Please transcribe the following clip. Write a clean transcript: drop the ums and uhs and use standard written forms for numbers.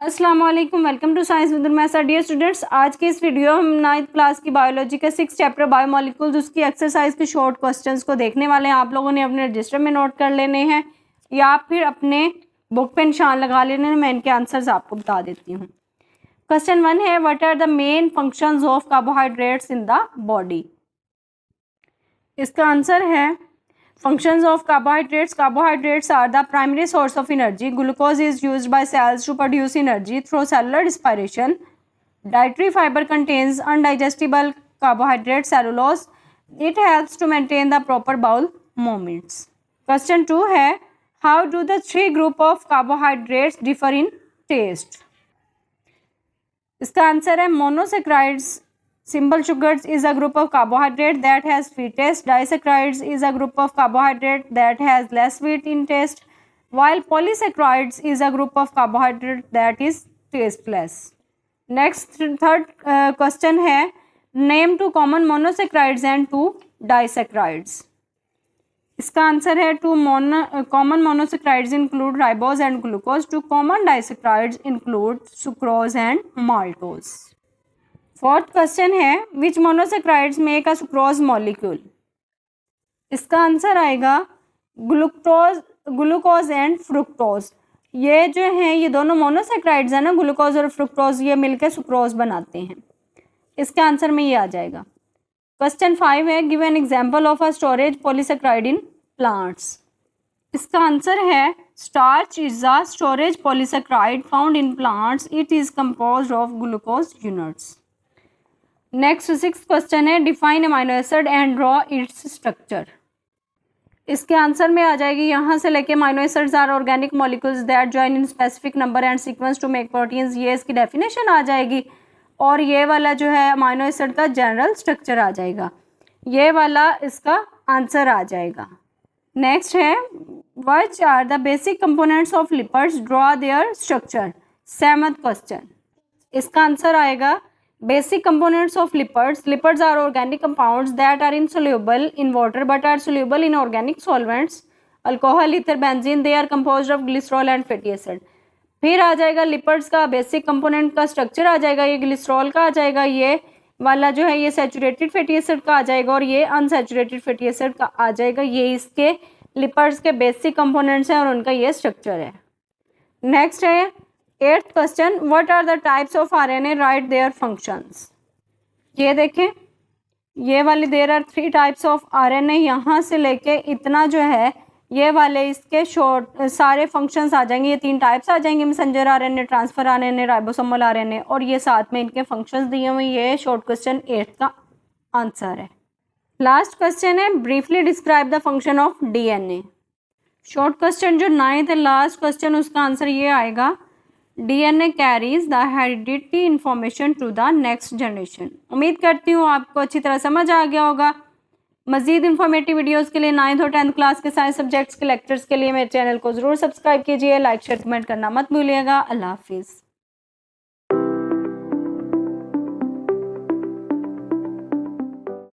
अस्सलाम वालेकुम, welcome to science with Maisa. Dear students, आज के इस वीडियो हम 9th क्लास की बायोलॉजी के 6 चैप्टर बायोमोलिक्यूल्स उसकी एक्सरसाइज के शॉर्ट क्वेश्चंस को देखने वाले हैं। आप लोगों ने अपने रजिस्टर में नोट कर लेने हैं या फिर अपने बुक पे निशान लगा लेने हैं। मैं इनके आंसर्स आपको बता देती हूँ। क्वेश्चन 1 है, what are the main functions of carbohydrates in the body. इसका आंसर है functions of carbohydrates. Carbohydrates are the primary source of energy. Glucose is used by cells to produce energy through cellular respiration. Dietary fiber contains undigestible carbohydrate cellulose. It helps to maintain the proper bowel movements. Question 2 है, how do the three group of carbohydrates differ in taste? इसका answer है monosaccharides. Simple sugars is a group of carbohydrate that has sweet taste. Disaccharides is a group of carbohydrate that has less sweet in taste, while polysaccharides is a group of carbohydrate that is tasteless. Next, third question है, name two common monosaccharides and two disaccharides. इसका answer है two common monosaccharides include ribose and glucose. Two common disaccharides include sucrose and maltose. Fourth question है, which monosaccharides make a sucrose molecule. इसका answer आएगा glucose and fructose. ये जो हैं ये दोनों मोनोसेक्राइड्स हैं ना, ग्लूकोज और फ्रुक्टोज, ये मिलकर सुक्रोज बनाते हैं। इसके आंसर में ये आ जाएगा। क्वेश्चन 5 है, give an example of a storage polysaccharide in plants. इसका आंसर है starch is a storage polysaccharide found in plants. It is composed of glucose units. Next 6th question है, define amino acid and draw its structure. इसके answer में आ जाएगी यहाँ से लेके amino acids are organic molecules that join in specific number and sequence to make proteins. ये इसकी डेफिनेशन आ जाएगी और ये वाला जो है अमाइनो एसिड का जनरल स्ट्रक्चर आ जाएगा। ये वाला इसका आंसर आ जाएगा। नेक्स्ट है, which are the basic components of lipids, draw their structure. 7th question, इसका आंसर आएगा basic components of lipids. Lipids are organic compounds that are insoluble in water but are soluble in organic solvents. Alcohol, ether, benzene, they are composed of glycerol and fatty acid. फिर आ जाएगा lipids का basic component का structure आ जाएगा, ये glycerol का आ जाएगा, ये वाला जो है ये सैचुरेटेड फैटी एसिड का आ जाएगा और ये अनसैचुरेटेड फैटी एसिड का आ जाएगा। ये इसके लिपिड्स के बेसिक कंपोनेंट्स हैं और उनका ये स्ट्रक्चर है। नेक्स्ट है 8th question, what are the types of RNA, write their functions. ये देखें, ये वाली there are 3 types of RNA. यहाँ से लेके इतना जो है ये वाले इसके शॉर्ट सारे फंक्शंस आ जाएंगे। ये 3 टाइप्स आ जाएंगे, messenger RNA, transfer RNA, ribosomal RNA, और ये साथ में इनके फंक्शंस दिए हुए। ये शॉर्ट क्वेश्चन 8 का आंसर है। लास्ट क्वेश्चन है, briefly describe the function of DNA. Short question जो 9th है, लास्ट क्वेश्चन, उसका आंसर ये आएगा, DNA carries the heredity information to the next generation। उम्मीद करती हूँ आपको अच्छी तरह समझ आ गया होगा। मज़ीद इंफॉर्मेटिव वीडियोस के लिए 9th और 10th क्लास के साइंस सब्जेक्ट्स के लेक्चर्स के लिए मेरे चैनल को ज़रूर सब्सक्राइब कीजिए। लाइक शेयर कमेंट करना मत भूलिएगा। अल्लाह हाफिज़।